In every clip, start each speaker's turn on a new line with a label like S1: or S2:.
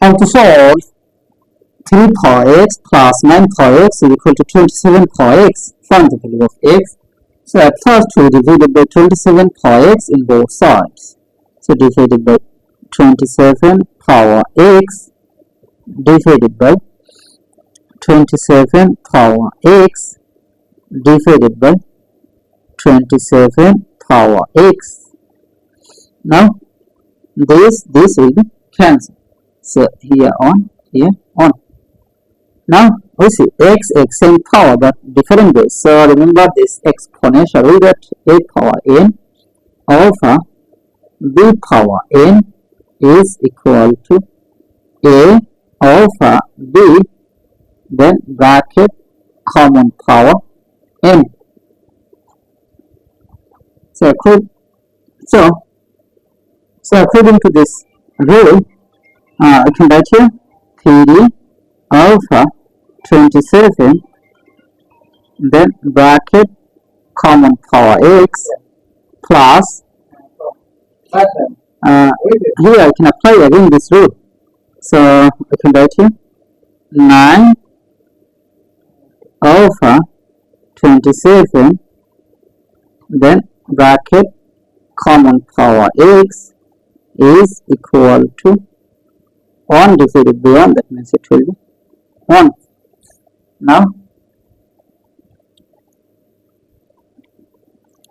S1: How to solve 3 power x plus 9 power x is equal to 27 power x. Find the value of x. So at first we divided by 27 power x in both sides. So divided by 27 power x divided by 27 power x divided by 27 power x. Now this will be cancelled. So here on. Now we see x same power but different ways. So remember this exponential, we get a power n over b power n is equal to a over b, then bracket common power n. So according to this rule, I can write here 3 alpha 27, then bracket common power x plus here I can apply again this rule. So I can write here 9 alpha 27, then bracket common power x is equal to 1 divided by 1, that means it will be 1. Now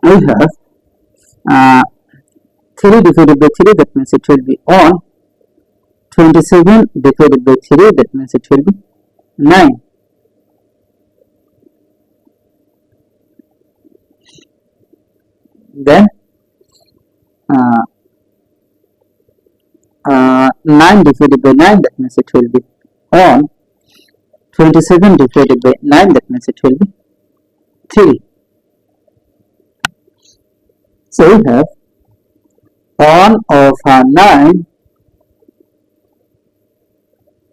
S1: we have 3 divided by 3, that means it will be 1. 27 divided by 3, that means it will be 9. Then 9 divided by 9, that means it will be 1. 27 divided by 9, that means it will be 3. So we have 1 over 9,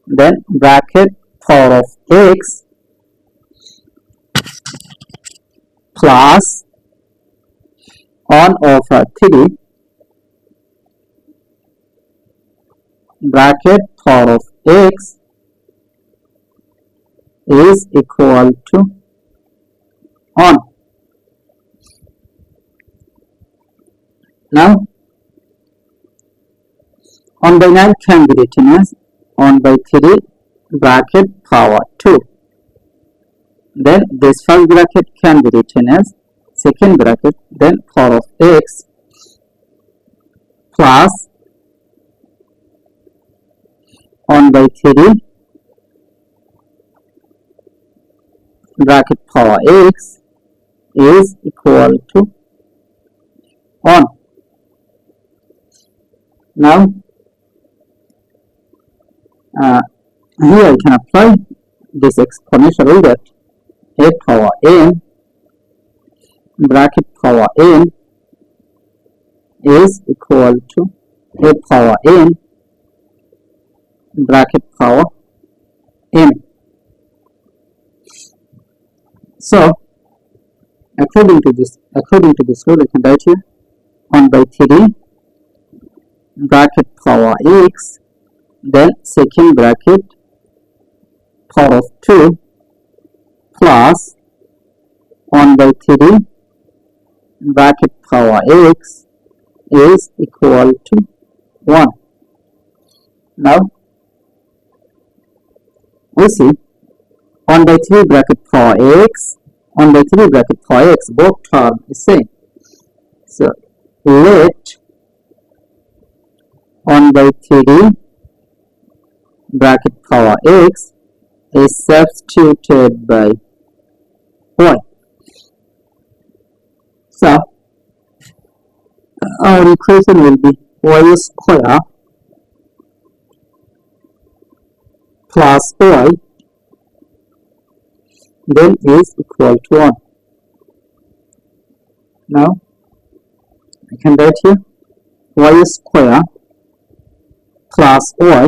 S1: then bracket power of x plus 1 over 3 bracket power of x is equal to 1. Now 1 by 9 can be written as 1 by 3 bracket power 2. Then this first bracket can be written as second bracket, then power of x plus 1 by 3 bracket power x is equal to 1. Now here I can apply this exponential rule that a power n bracket power n is equal to a power n bracket power n. So according to this rule, I can write here 1 by 3 bracket power x, then second bracket power of 2 plus 1 by 3 bracket power x is equal to 1. Now we see 1 by 3 bracket power x, 1 by 3 bracket power x, both terms the same. So let 1 by 3 bracket power x is substituted by y. So our equation will be y square plus y then is equal to 1. Now I can write here y square plus y,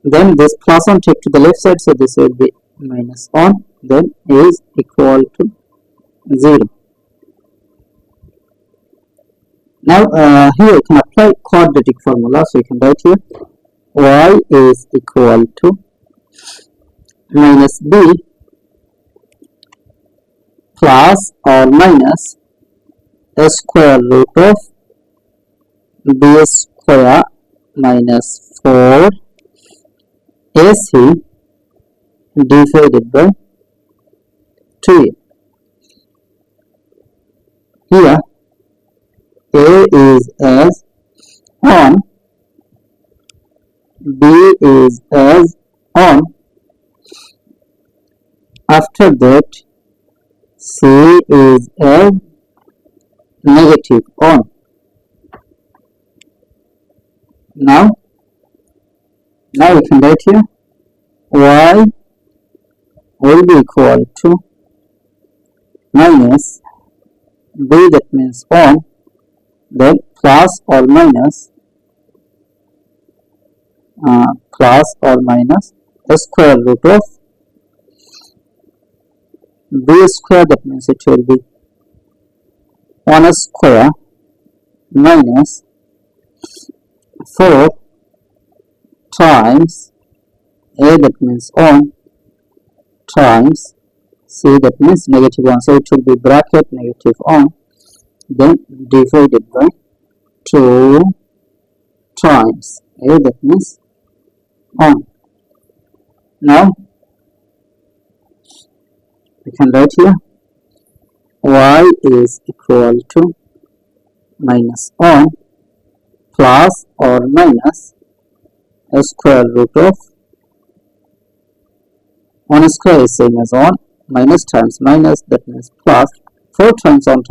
S1: then this plus 1 take to the left side, so this will be minus 1, then is equal to 0. Now here you can apply quadratic formula, so you can write here y is equal to minus b plus or minus a square root of b square minus 4 ac divided by 2a. Here a is as 1, b is as on. After that c is as negative on. Now we can write here y will be equal to minus b, that means on, then plus or minus the square root of b square, that means it will be 1 square minus 4 times a, that means on, times c, that means negative 1, so it will be bracket negative on, then divided by 2 times a, that means on. Now we can write here y is equal to minus on plus or minus a square root of 1 square is same as on, minus times minus, that means plus, 4 times on,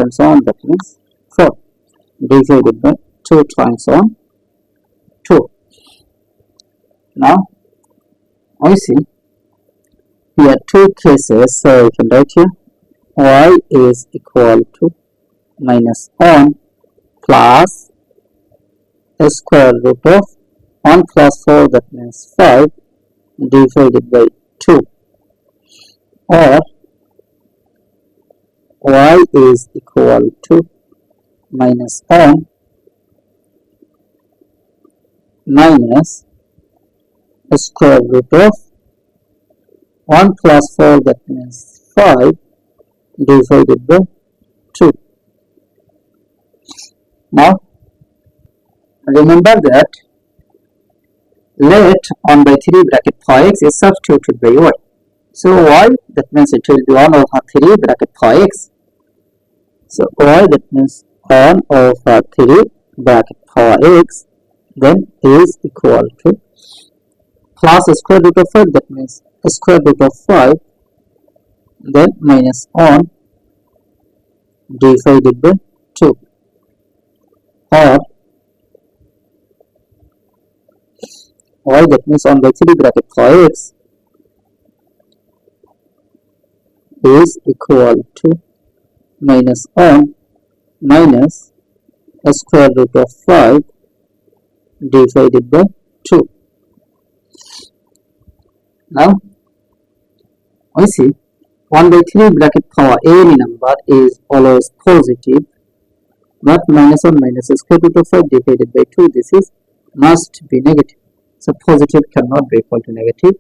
S1: that means 4, divided by 2 times on 2. Now I see here two cases, so you can write here y is equal to minus on plus a square root of 1 plus 4, that means 5, divided by 2, or y is equal to minus on minus a square root of 1 plus 4, that means 5, divided by 2. Now remember that let 1 by 3 bracket pi x is substituted by y. So y, that means it will be 1 over 3 bracket pi x. So y, that means 1 over 3 bracket pi x, then is equal to plus a square root of 5, that means a square root of 5, then minus on divided by 2, or y, that means 1 by 3 bracket pi x is equal to minus on minus a square root of 5 divided by 2. Now I see 1 by 3 bracket power any number is always positive, but minus 1 minus a square root of 5 divided by 2, this is must be negative. So positive cannot be equal to negative,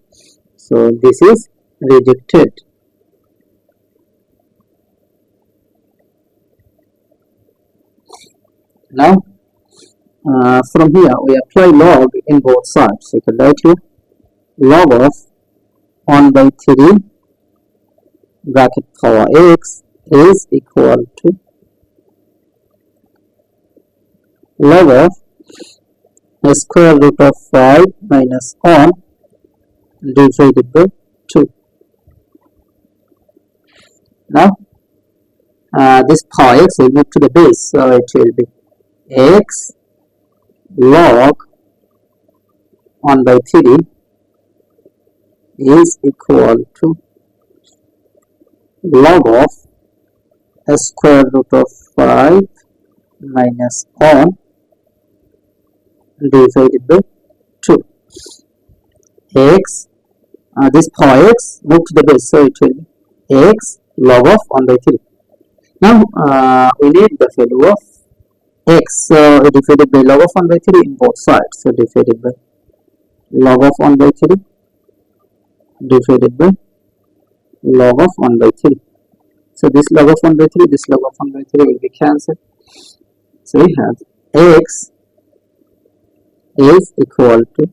S1: so this is rejected. Now from here we apply log in both sides. So you can write here log of 1 by 3 bracket power x is equal to log of a square root of 5 minus 1 divided by 2. Now this power x will move to the base, so it will be x log 1 by 3 is equal to log of a square root of 5 minus 1 divided by 2. X, this power x move to the base, so it will be x log of 1 by 3. Now we need the value of x divided by log of 1 by 3 in both sides. So divided by log of 1 by 3 divided by log of 1 by 3. So this log of 1 by 3, this log of 1 by 3 will be cancelled. So we have x is equal to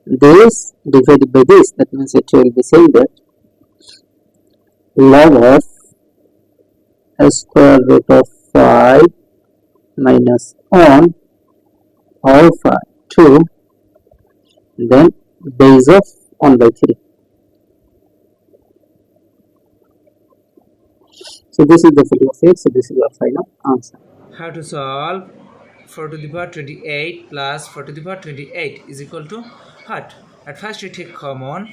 S1: this divided by this. That means it will be saying that log of a square root of 5 minus 1 alpha 2, then base of 1 by 3. So this is the value of x. So this is our final answer.
S2: How to solve 4 to the power 28 plus 4 to the power 28 is equal to what? At first we take common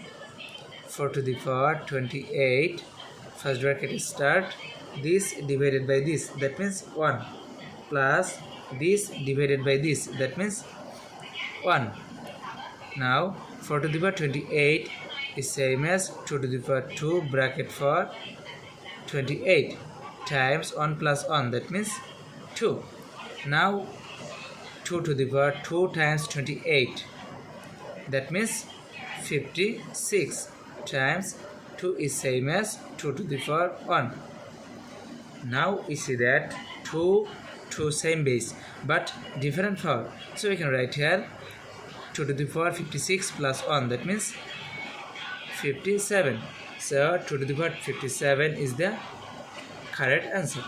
S2: 4 to the power 28, first bracket start, this divided by this, that means 1, plus this divided by this, that means 1. Now 4 to the power 28 is same as 2 to the power 2 bracket for 28 times 1 plus 1, that means 2. Now 2 to the power 2 times 28, that means 56 times 2 is same as 2 to the power 1. Now we see that 2 same base but different power, so we can write here 2 to the power 56 plus 1, that means 57. So 2 to the power 57 is the correct answer.